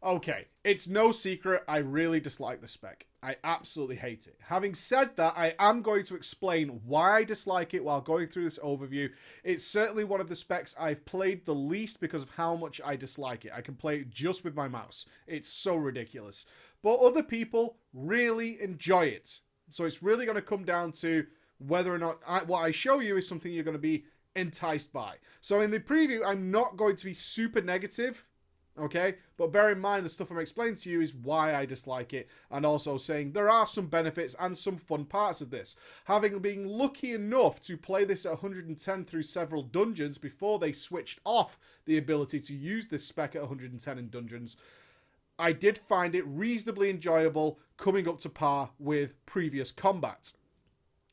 Okay, it's no secret I really dislike the spec. I absolutely hate it. Having said that, I am going to explain why I dislike it while going through this overview. It's certainly one of the specs I've played the least because of how much I dislike it. I can play it just with my mouse. It's so ridiculous. But other people really enjoy it. So it's really going to come down to whether or not what I show you is something you're going to be enticed by. So in the preview, I'm not going to be super negative. Okay, but bear in mind the stuff I'm explaining to you is why I dislike it, and also saying there are some benefits and some fun parts of this. Having been lucky enough to play this at 110 through several dungeons before they switched off the ability to use this spec at 110 in dungeons, I did find it reasonably enjoyable, coming up to par with previous combat.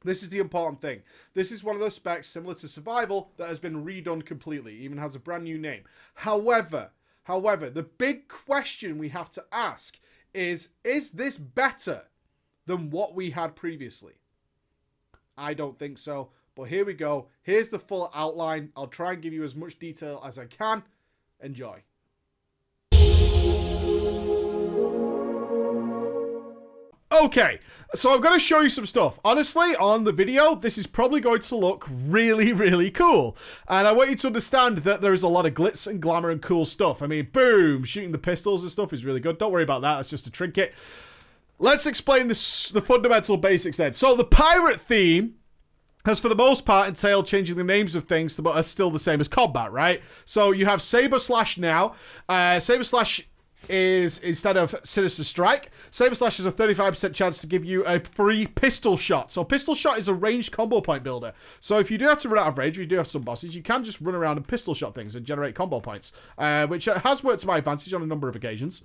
This is the important thing. This is one of those specs similar to Survival that has been redone completely, even has a brand new name. However, the big question we have to ask is this better than what we had previously? I don't think so, but here we go. Here's the full outline. I'll try and give you as much detail as I can. Enjoy. Okay, so I'm going to show you some stuff. Honestly, on the video, this is probably going to look really, really cool. And I want you to understand that there is a lot of glitz and glamour and cool stuff. I mean, boom, shooting the pistols and stuff is really good. Don't worry about that. That's just a trinket. Let's explain this, the fundamental basics then. So the pirate theme has for the most part entailed changing the names of things but are still the same as combat, right? So you have Saber Slash now. Saber Slash is, instead of Sinister Strike, Saber Slash has a 35% chance to give you a free pistol shot. So pistol shot is a ranged combo point builder. So if you do have to run out of range, or you do have some bosses, you can just run around and pistol shot things and generate combo points, which has worked to my advantage on a number of occasions.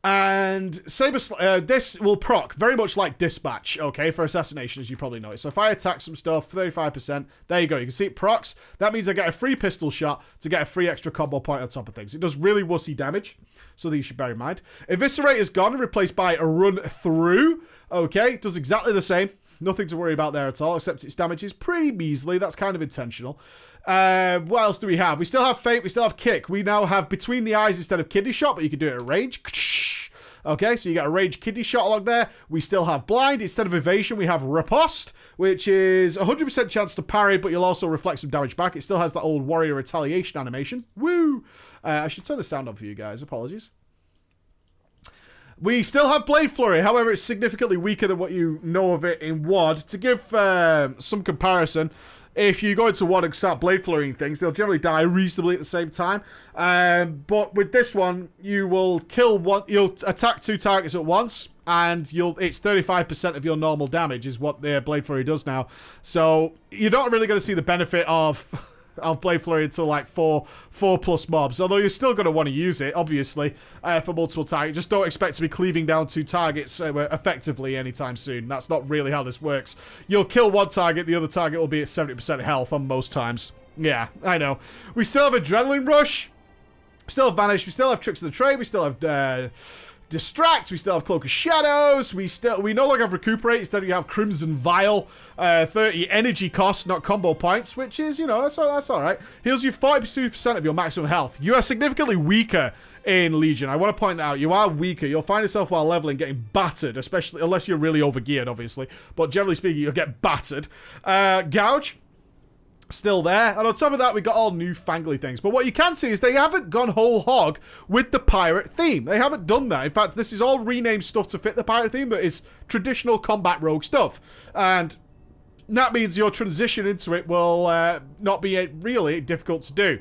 And this will proc very much like Dispatch, okay, for assassination, as you probably know. So if I attack some stuff, 35%, there you go. You can see it procs. That means I get a free pistol shot to get a free extra combo point on top of things. It does really wussy damage, so that you should bear in mind. Eviscerate is gone and replaced by a run through. Okay, does exactly the same. Nothing to worry about there at all, except its damage is pretty measly. That's kind of intentional. What else do we have? We still have Feint, we still have Kick. We now have Between the Eyes instead of Kidney Shot, but you can do it at range. Okay, so you got a range kidney shot along there. We still have Blind. Instead of Evasion, we have Riposte, which is 100% chance to parry, but you'll also reflect some damage back. It still has that old Warrior Retaliation animation. Woo! I should turn the sound on for you guys. Apologies. We still have Blade Flurry. However, it's significantly weaker than what you know of it in WoD. To give some comparison, if you go into WoD and start Blade Flurrying things, they'll generally die reasonably at the same time. But with this one, you will kill one. You'll attack 2 targets at once, and it's 35% of your normal damage is what the Blade Flurry does now. So you're not really going to see the benefit of Blade Flurry until like 4 plus mobs, although you're still going to want to use it, obviously, for multiple targets. Just don't expect to be cleaving down 2 targets effectively anytime soon. That's not really how this works. You'll kill 1 target, the other target will be at 70% health on most times. Yeah, I know. We still have Adrenaline Rush, we still have Vanish, we still have Tricks of the Trade, we still have Distract, we still have Cloak of Shadows, we no longer have Recuperate, instead you have Crimson Vial, 30 energy cost, not combo points, which is, you know, that's alright. Heals you 42% of your maximum health. You are significantly weaker in Legion. I want to point that out. You are weaker. You'll find yourself while leveling getting battered, especially, unless you're really overgeared, obviously. But generally speaking, you'll get battered. Gouge, still there, and on top of that we got all new fangly things. But what you can see is they haven't gone whole hog with the pirate theme. They haven't done that. In fact, this is all renamed stuff to fit the pirate theme that is traditional combat rogue stuff, and that means your transition into it will not be really difficult to do.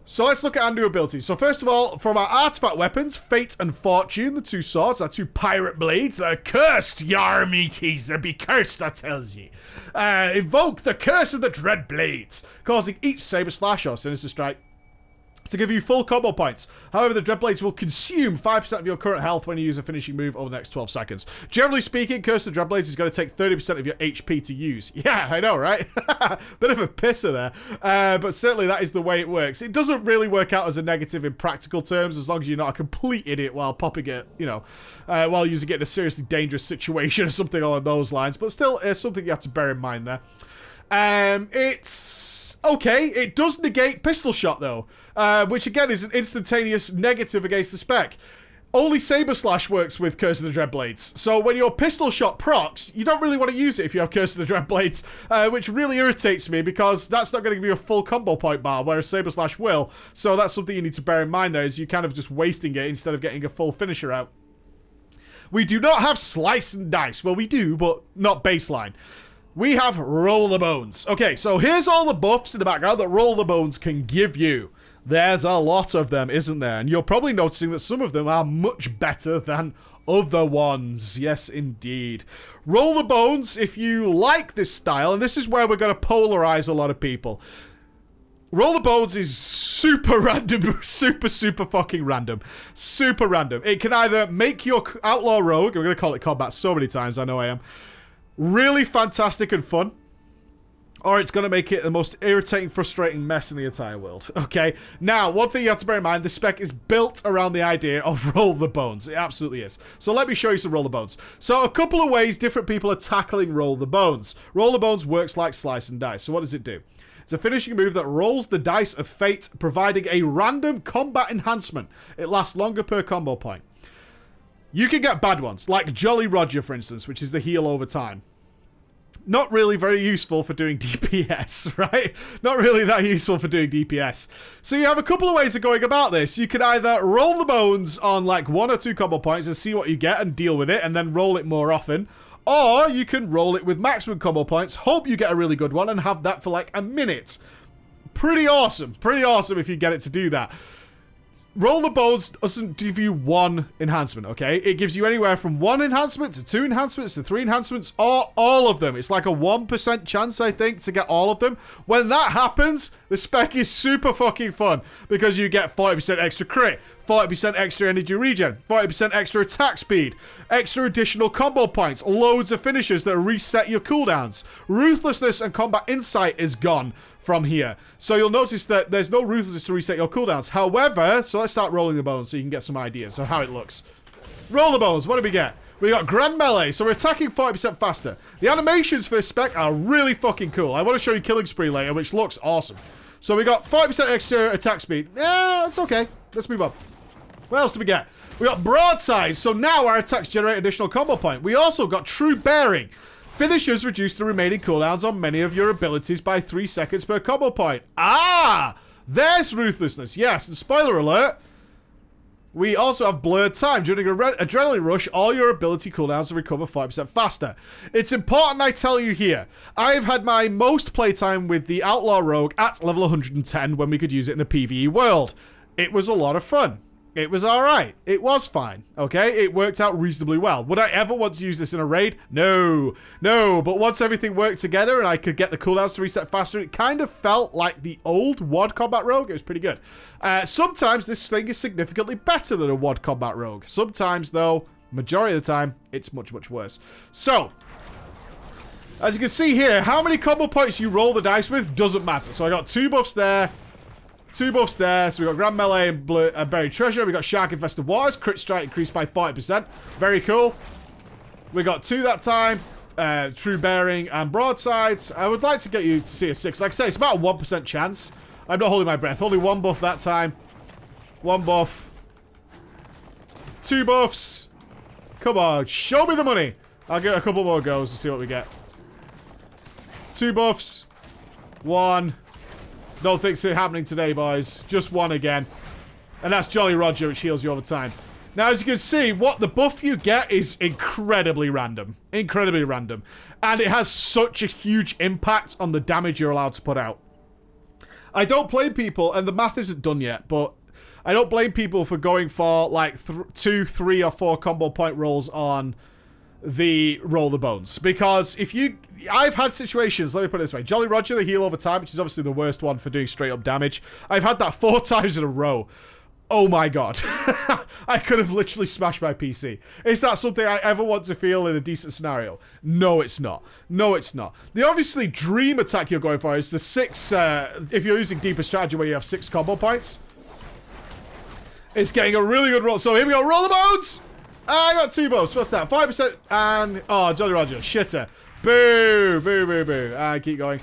So let's look at our new abilities. So first of all, from our artifact weapons, Fate and Fortune, the 2 swords, our 2 pirate blades, they're cursed, yar meaties, they'll be cursed, that tells you. Invoke the Curse of the Dread Blades, causing each Saber Slash or Sinister Strike to give you full combo points. However, the Dread Blades will consume 5% of your current health when you use a finishing move over the next 12 seconds. Generally speaking, Curse of the Dread Blades is going to take 30% of your HP to use. Yeah, I know, right? Bit of a pisser there. But certainly that is the way it works. It doesn't really work out as a negative in practical terms, as long as you're not a complete idiot while popping it, you know, while using it in a seriously dangerous situation or something along those lines. But still, it's something you have to bear in mind there. It's Okay, it does negate pistol shot though, which again is an instantaneous negative against the spec. Only Saber Slash works with Curse of the Dreadblades. So when your pistol shot procs, you don't really want to use it if you have Curse of the Dreadblades, which really irritates me because that's not going to give you a full combo point bar, whereas Saber Slash will. So that's something you need to bear in mind there, is you're kind of just wasting it instead of getting a full finisher out. We do not have Slice and Dice. Well, we do, but not baseline. We have Roll the Bones. Okay, so here's all the buffs in the background that Roll the Bones can give you. There's a lot of them, isn't there? And you're probably noticing that some of them are much better than other ones. Yes, indeed. Roll the Bones, if you like this style, and this is where we're going to polarize a lot of people. Roll the Bones is super random, super fucking random. Super random. It can either make your Outlaw Rogue, I'm going to call it combat so many times, I know I am, really fantastic and fun, or it's going to make it the most irritating, frustrating mess in the entire world. Okay? Now, one thing you have to bear in mind, the spec is built around the idea of Roll the Bones. It absolutely is. So let me show you some Roll the Bones. So a couple of ways different people are tackling Roll the Bones. Roll the Bones works like Slice and Dice. So what does it do? It's a finishing move that rolls the dice of fate, providing a random combat enhancement. It lasts longer per combo point. You can get bad ones, like Jolly Roger, for instance, which is the heal over time. Not really very useful for doing DPS, right? Not really that useful for doing DPS. So you have a couple of ways of going about this. You can either roll the bones on like 1 or 2 combo points and see what you get and deal with it, and then roll it more often. Or you can roll it with maximum combo points, hope you get a really good one, and have that for like a minute. Pretty awesome. Pretty awesome if you get it to do that. Roll the Bones doesn't give you one enhancement, okay? It gives you anywhere from 1 enhancement to 2 enhancements to 3 enhancements, or all of them. It's like a 1% chance, I think, to get all of them. When that happens, the spec is super fucking fun because you get 40% extra crit, 40% extra energy regen, 40% extra attack speed, extra additional combo points, loads of finishers that reset your cooldowns. Ruthlessness and combat insight is gone from here. So you'll notice that there's no ruthlessness to reset your cooldowns. However, so let's start rolling the bones so you can get some ideas of how it looks. Roll the bones. What do we get? We got Grand Melee, so we're attacking 40% faster. The animations for this spec are really fucking cool. I want to show you Killing Spree later, which looks awesome. So we got 40% extra attack speed. Yeah, that's okay. Let's move on. What else do we get? We got Broadside, so now our attacks generate additional combo point. We also got True Bearing. Finishers reduce the remaining cooldowns on many of your abilities by 3 seconds per combo point. Ah! There's Ruthlessness. Yes, and spoiler alert, we also have Blurred Time. During an adrenaline rush, all your ability cooldowns will recover 5% faster. It's important I tell you here, I've had my most playtime with the Outlaw Rogue at level 110 when we could use it in the PvE world. It was a lot of fun. It was alright. It was fine. Okay? It worked out reasonably well. Would I ever want to use this in a raid? No. No. But once everything worked together and I could get the cooldowns to reset faster, it kind of felt like the old WoD Combat Rogue. It was pretty good. Sometimes this thing is significantly better than a WoD Combat Rogue. Sometimes, though, majority of the time, it's much, much worse. So, as you can see here, how many combo points you roll the dice with doesn't matter. So I got 2 buffs there. 2 buffs there, so we got Grand Melee and Buried Treasure. We got Shark Infested Waters. Crit Strike increased by 40%. Very cool. We got 2 that time. True Bearing and Broadsides. I would like to get you to see a 6. Like I say, it's about a 1% chance. I'm not holding my breath. Only 1 buff that time. 1 buff. 2 buffs. Come on, show me the money. I'll get a couple more goes to see what we get. 2 buffs. 1. Don't think it's happening today, boys. Just 1 again. And that's Jolly Roger, which heals you all the time. Now, as you can see, what the buff you get is incredibly random. Incredibly random. And it has such a huge impact on the damage you're allowed to put out. I don't blame people, and the math isn't done yet, but I don't blame people for going for like 2, 3, or 4 combo point rolls on the Roll the Bones, because if you, I've had situations, let me put it this way, Jolly Roger, the heal over time, which is obviously the worst one for doing straight up damage, I've had that 4 times in a row. Oh my god. I could have literally smashed my PC. Is that something I ever want to feel in a decent scenario? No, it's not. No, it's not. The obviously dream attack you're going for is the 6, if you're using Deeper Strategy where you have 6 combo points. It's getting a really good roll. So here we go, Roll the Bones! I got 2 buffs. What's that? 5% and... Oh, Jolly Roger. Shitter. Boo. Boo, boo, boo. And keep going.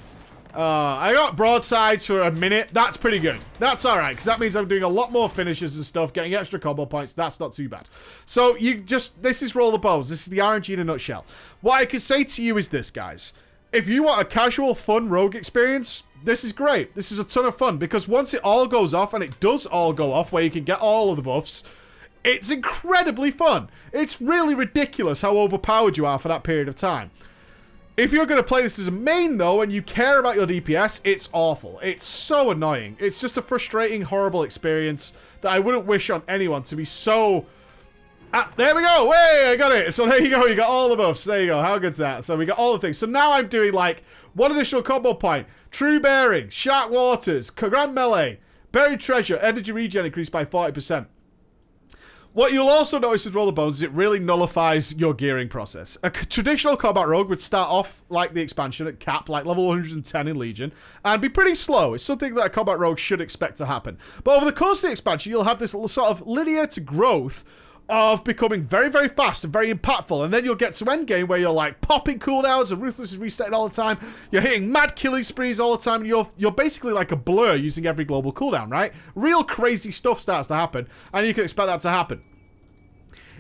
I got broadsides for a minute. That's pretty good. That's alright, because that means I'm doing a lot more finishes and stuff, getting extra combo points. That's not too bad. So, this is Roll the Bones. This is the RNG in a nutshell. What I can say to you is this, guys. If you want a casual, fun rogue experience, this is great. This is a ton of fun, because once it all goes off, and it does all go off, where you can get all of the buffs, it's incredibly fun. It's really ridiculous how overpowered you are for that period of time. If you're going to play this as a main, though, and you care about your DPS, it's awful. It's so annoying. It's just a frustrating, horrible experience that I wouldn't wish on anyone to be so... there we go. Hey, I got it. So there you go. You got all the buffs. There you go. How good's that? So we got all the things. So now I'm doing, like, one additional combo point. True Bearing, Shark Waters, Grand Melee, Buried Treasure, Energy Regen increased by 40%. What you'll also notice with Roll the Bones is it really nullifies your gearing process. A traditional combat rogue would start off like the expansion at cap, like level 110 in Legion, and be pretty slow. It's something that a combat rogue should expect to happen. But over the course of the expansion, you'll have this sort of linear to growth of becoming very, very fast and very impactful. And then you'll get to endgame where you're like popping cooldowns and Ruthless is resetting all the time. You're hitting mad killing sprees all the time. And you're basically like a blur using every global cooldown, right? Real crazy stuff starts to happen. And you can expect that to happen.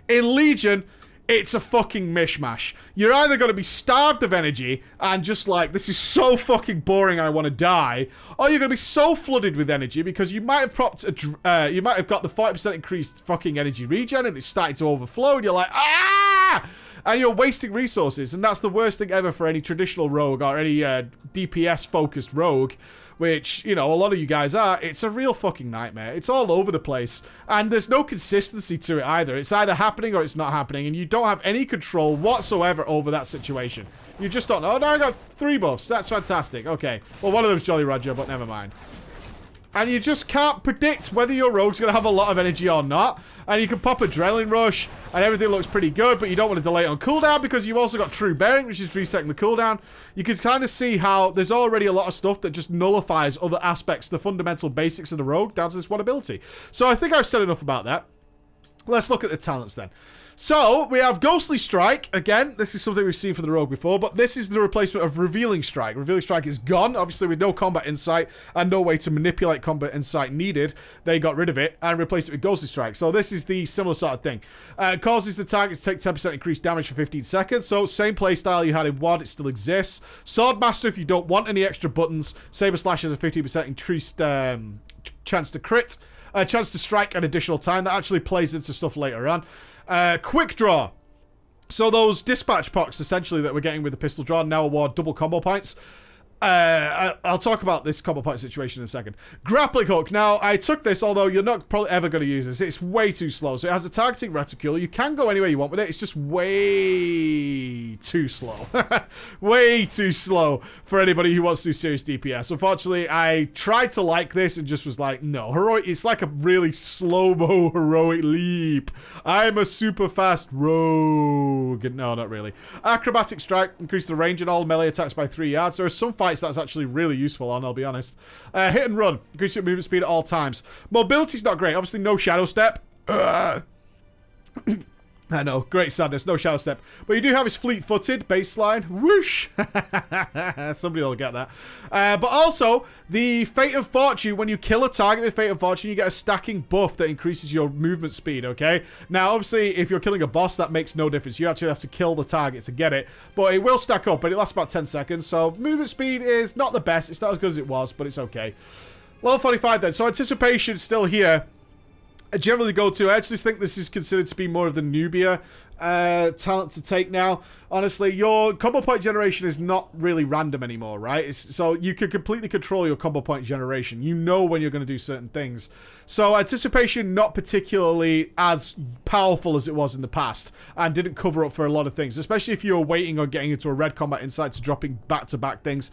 In Legion, it's a fucking mishmash. You're either going to be starved of energy and just like, this is so fucking boring, I want to die, or you're going to be so flooded with energy because you might have got the 40% increased fucking energy regen and it's starting to overflow and you're like, ah! And you're wasting resources, and that's the worst thing ever for any traditional rogue or any DPS-focused rogue, which, you know, a lot of you guys are. It's a real fucking nightmare. It's all over the place, and there's no consistency to it either. It's either happening or it's not happening, and you don't have any control whatsoever over that situation. You just don't know. Oh, no, I got 3 buffs. That's fantastic. Okay. Well, one of them's Jolly Roger, but never mind. And you just can't predict whether your rogue's going to have a lot of energy or not. And you can pop Adrenaline Rush, and everything looks pretty good, but you don't want to delay it on cooldown because you've also got True Bearing, which is resetting the cooldown. You can kind of see how there's already a lot of stuff that just nullifies other aspects, the fundamental basics of the rogue, down to this one ability. So I think I've said enough about that. Let's look at the talents then. So, we have Ghostly Strike. Again, this is something we've seen from the rogue before, but this is the replacement of Revealing Strike. Revealing Strike is gone, obviously with no combat insight and no way to manipulate combat insight needed. They got rid of it and replaced it with Ghostly Strike. So this is the similar sort of thing. It causes the target to take 10% increased damage for 15 seconds. So, same playstyle you had in WoD, it still exists. Swordmaster, if you don't want any extra buttons. Saber Slash has a 50% increased chance to crit. Chance to strike an additional time. That actually plays into stuff later on. Quick Draw. So those dispatch pots, essentially, that we're getting with the pistol draw now award double combo points. I'll talk about this combo point situation in a second. Grappling Hook. Now, I took this, although you're not probably ever going to use this. It's way too slow. So it has a targeting reticule. You can go anywhere you want with it. It's just way too slow. Way too slow for anybody who wants to do serious DPS. Unfortunately, I tried to like this and just was like, no. Heroic. It's like a really slow-mo heroic leap. I'm a super fast rogue. No, not really. Acrobatic Strike. Increase the range in all melee attacks by 3 yards. There are some fights that's actually really useful on, I'll be honest. Hit and Run. Increase your movement speed at all times. Mobility's not great. Obviously, no Shadow Step. I know, great sadness, no Shadow Step. But you do have his fleet-footed baseline. Whoosh! Somebody will get that. But also, the Fate and Fortune, when you kill a target with Fate and Fortune, you get a stacking buff that increases your movement speed, okay? Now, obviously, if you're killing a boss, that makes no difference. You actually have to kill the target to get it. But it will stack up, but it lasts about 10 seconds. So, movement speed is not the best. It's not as good as it was, but it's okay. Level 45 then. So, Anticipation is still here. I generally go to. I actually think this is considered to be more of the Nubia talent to take now. Honestly, your combo point generation is not really random anymore, right? So you can completely control your combo point generation. You know when you're going to do certain things. So Anticipation, not particularly as powerful as it was in the past, and didn't cover up for a lot of things, especially if you're waiting on getting into a red combat insight to dropping back-to-back things.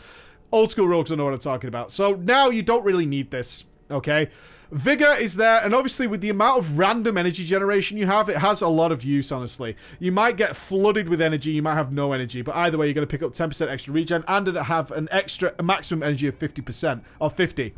Old school rogues don't know what I'm talking about. So now you don't really need this, okay? Vigor is there, and obviously with the amount of random energy generation you have, it has a lot of use, honestly. You might get flooded with energy, you might have no energy, but either way, you're going to pick up 10% extra regen, and have an extra maximum energy of 50%, or 50,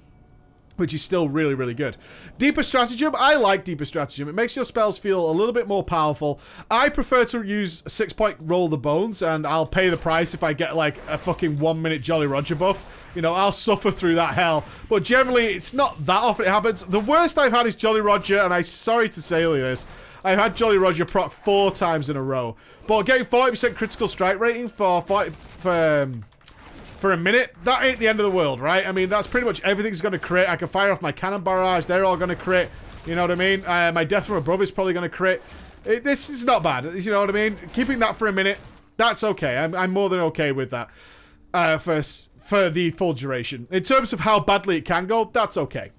which is still really, really good. Deeper Stratagem, I like Deeper Stratagem. It makes your spells feel a little bit more powerful. I prefer to use 6-point Roll the Bones, and I'll pay the price if I get, like, a fucking 1-minute Jolly Roger buff. you know, I'll suffer through that hell. But generally, it's not that often it happens. The worst I've had is Jolly Roger, and I'm sorry to say this, I've had Jolly Roger proc 4 times in a row. But getting 40% critical strike rating for a minute, that ain't the end of the world, right? I mean, that's pretty much everything's going to crit. I can fire off my cannon barrage. They're all going to crit. You know what I mean? My death from above is probably going to crit. This is not bad. You know what I mean? Keeping that for a minute, that's okay. I'm more than okay with that for the full duration. In terms of how badly it can go, that's okay.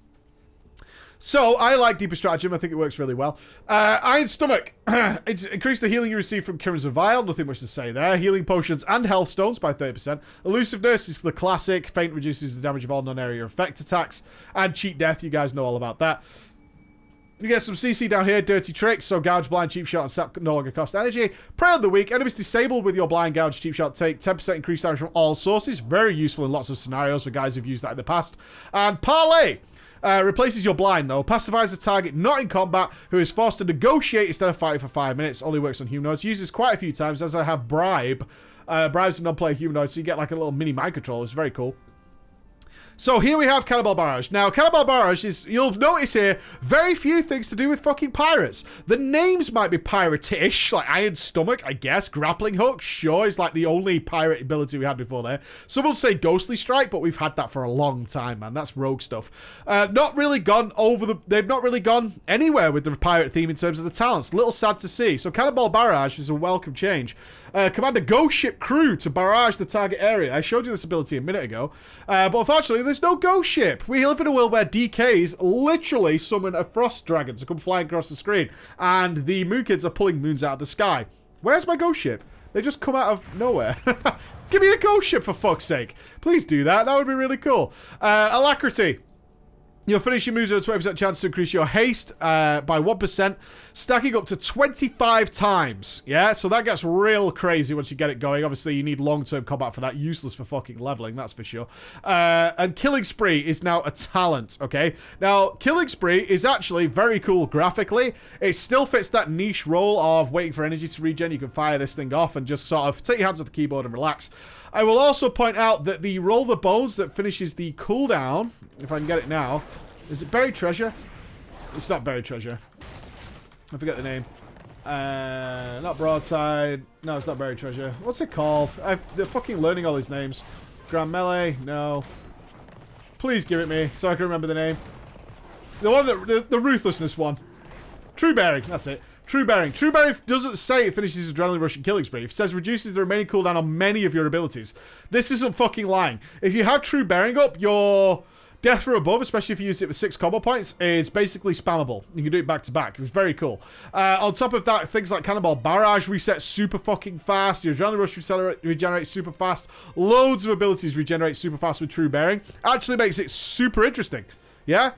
So, I like Deeper Stratagem. I think it works really well. Iron Stomach. It's increased the healing you receive from Crimson Vial. Nothing much to say there. Healing Potions and Health Stones by 30%. Elusiveness is the classic. Feint reduces the damage of all non-area effect attacks. And Cheat Death. You guys know all about that. You get some CC down here. Dirty Tricks. So, Gouge, Blind, Cheap Shot, and Sap no longer cost energy. Prey of the Weak. Enemies disabled with your Blind, Gouge, Cheap Shot take 10% increased damage from all sources. Very useful in lots of scenarios for guys who've used that in the past. And Parlay. Replaces your blind, though. Pacifies a target not in combat who is forced to negotiate instead of fighting for 5 minutes. Only works on humanoids. Uses quite a few times, as I have Bribe. Bribes a non-player humanoid, so you get like a little mini mind control. It's very cool. So here we have Cannibal Barrage. Now, Cannibal Barrage is, you'll notice here, very few things to do with fucking pirates. The names might be pirate-ish, like Iron Stomach, I guess. Grappling Hook, sure, is like the only pirate ability we had before there. Some will say Ghostly Strike, but we've had that for a long time, man. That's rogue stuff. Not really gone over the... They've not really gone anywhere with the pirate theme in terms of the talents. Little sad to see. So Cannibal Barrage is a welcome change. Command a ghost ship crew to barrage the target area. I showed you this ability a minute ago. But unfortunately, there's no ghost ship. We live in a world where DKs literally summon a frost dragon to come flying across the screen. And the moon kids are pulling moons out of the sky. Where's my ghost ship? They just come out of nowhere. Give me a ghost ship, for fuck's sake. Please do that. That would be really cool. Alacrity. You'll finish your moves with a 20% chance to increase your haste by 1%, stacking up to 25 times. Yeah, so that gets real crazy once you get it going. Obviously, you need long-term combat for that. Useless for fucking leveling, that's for sure. And Killing Spree is now a talent, okay? Now, Killing Spree is actually very cool graphically. It still fits that niche role of waiting for energy to regen. You can fire this thing off and just sort of take your hands off the keyboard and relax. I will also point out that the Roll the Bones that finishes the cooldown, if I can get it now, is it Buried Treasure? It's not Buried Treasure. I forget the name. Not Broadside. No, it's not Buried Treasure. What's it called? They're fucking learning all these names. Grand Melee? No. Please give it me so I can remember the name. The one that, the Ruthlessness one. True Bearing, that's it. True Bearing. True Bearing doesn't say it finishes Adrenaline Rush and Killing Spree. It says reduces the remaining cooldown on many of your abilities. This isn't fucking lying. If you have True Bearing up, your Death from Above, especially if you use it with 6 combo points, is basically spammable. You can do it back to back. It was very cool. On top of that, things like Cannonball Barrage reset super fucking fast. Your Adrenaline Rush regenerates super fast. Loads of abilities regenerate super fast with True Bearing. Actually makes it super interesting. Yeah?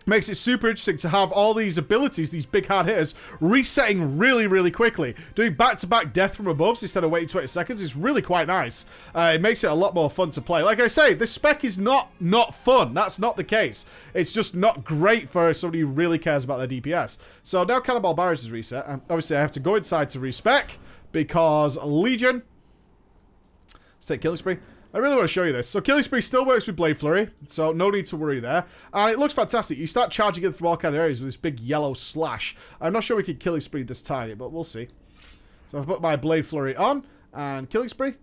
Makes it super interesting to have all these abilities, these big hard hitters, resetting really, really quickly. Doing back-to-back Death from Above instead of waiting 20 seconds is really quite nice. It makes it a lot more fun to play. Like I say, this spec is not fun. That's not the case. It's just not great for somebody who really cares about their DPS. So now Cannonball Barrage is reset. Obviously, I have to go inside to respec because Legion. Let's take Killing Spree. I really want to show you this. So Killing Spree still works with Blade Flurry, so no need to worry there. And it looks fantastic. You start charging it through all kind of areas with this big yellow slash. I'm not sure we can Killing Spree this tiny, but we'll see. So I've put my Blade Flurry on, and Killing Spree.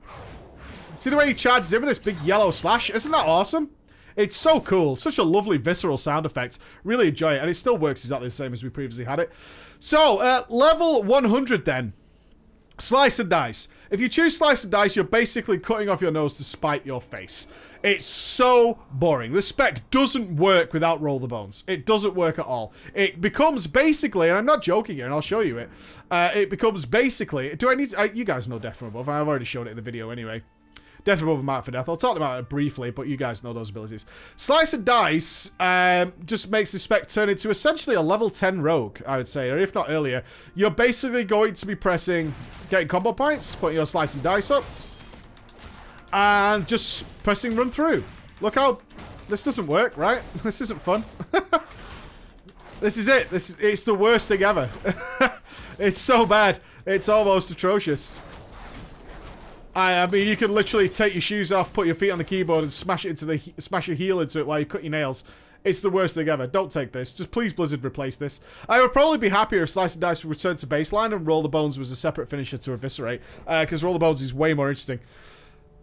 See the way he charges in with this big yellow slash? Isn't that awesome? It's so cool. Such a lovely visceral sound effect. Really enjoy it, and it still works exactly the same as we previously had it. So, level 100 then. Slice and Dice. If you choose Slice and Dice, you're basically cutting off your nose to spite your face. It's so boring. The spec doesn't work without Roll the Bones. It doesn't work at all. It becomes basically, and I'm not joking here, and I'll show you it. It becomes basically, do I need to, you guys know Death from Above. I've already shown it in the video anyway. Death from Above and Mark for Death. I'll talk about it briefly, but you guys know those abilities. Slice and Dice just makes the spec turn into essentially a level 10 rogue, I would say, or if not earlier. You're basically going to be pressing, getting combo points, putting your Slice and Dice up, and just pressing run through. Look how this doesn't work, right? This isn't fun. This is it. It's the worst thing ever. It's so bad. It's almost atrocious. I mean, you can literally take your shoes off, put your feet on the keyboard, and smash your heel into it while you cut your nails. It's the worst thing ever. Don't take this. Just please, Blizzard, replace this. I would probably be happier if Slice and Dice would return to baseline and Roll the Bones was a separate finisher to eviscerate, because Roll the Bones is way more interesting.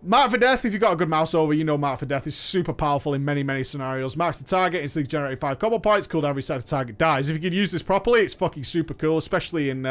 Mark for Death, if you've got a good mouse over, you know Mark for Death is super powerful in many, many scenarios. Marks the target, instantly generating 5 combo points, cooldown reset the target dies. If you can use this properly, it's fucking super cool, especially in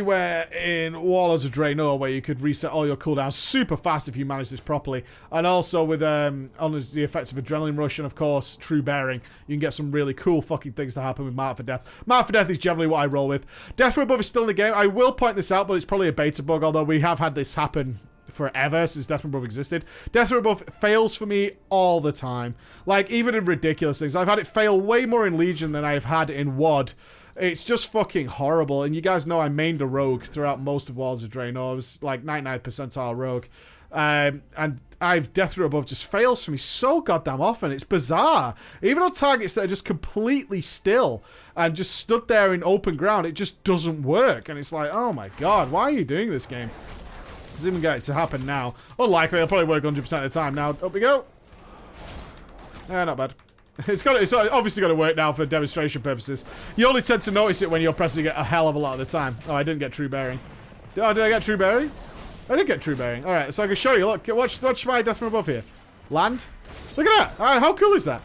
where in Warlords of Draenor, where you could reset all your cooldowns super fast if you manage this properly. And also with on the effects of Adrenaline Rush and, of course, True Bearing, you can get some really cool fucking things to happen with Mark for Death. Mark for Death is generally what I roll with. Death from Above is still in the game. I will point this out, but it's probably a beta bug, although we have had this happen forever since Death from Above existed. Death from Above fails for me all the time. Like, even in ridiculous things. I've had it fail way more in Legion than I've had in WoD. It's just fucking horrible, and you guys know I mained a rogue throughout most of Warlords of Draenor. I was like 99th percentile rogue. And Death from Above just fails for me so goddamn often. It's bizarre. Even on targets that are just completely still and just stood there in open ground, it just doesn't work. And it's like, oh my god, why are you doing this game? Let's even get it to happen now. Unlikely, it'll probably work 100% of the time. Now, up we go. Not bad. It's obviously got to work now for demonstration purposes. You only tend to notice it when you're pressing it a hell of a lot of the time. Oh, I didn't get True Bearing. Oh, did I get True Bearing? I did get True Bearing. Alright, so I can show you. Look, watch my Death from Above here. Land. Look at that. How cool is that?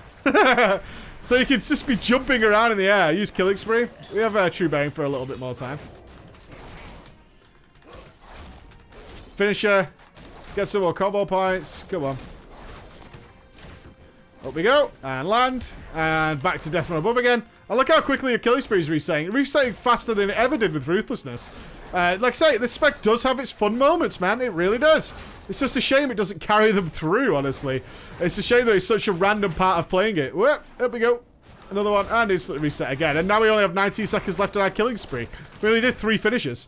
So you can just be jumping around in the air. Use Killing Spree. We have True Bearing for a little bit more time. Finisher. Get some more combo points. Come on. Up we go, and land, and back to Death from Above again. And look how quickly your Killing Spree is resetting. Resetting faster than it ever did with Ruthlessness. Like I say, this spec does have its fun moments, man. It really does. It's just a shame it doesn't carry them through, honestly. It's a shame that it's such a random part of playing it. Whoop, up we go. Another one, and instantly reset again. And now we only have 19 seconds left on our Killing Spree. We only did 3 finishes.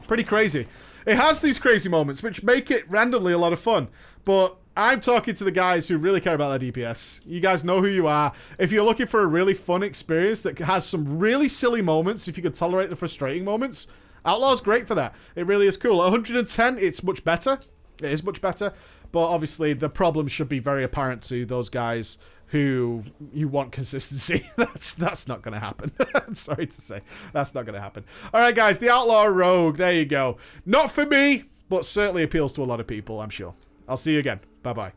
Pretty crazy. It has these crazy moments, which make it randomly a lot of fun. But I'm talking to the guys who really care about their DPS. You guys know who you are. If you're looking for a really fun experience that has some really silly moments, if you can tolerate the frustrating moments, Outlaw's great for that. It really is cool. 110, it's much better. It is much better. But obviously, the problem should be very apparent to those guys who you want consistency. That's not going to happen. I'm sorry to say. That's not going to happen. All right, guys. The Outlaw Rogue. There you go. Not for me, but certainly appeals to a lot of people, I'm sure. I'll see you again. Bye-bye.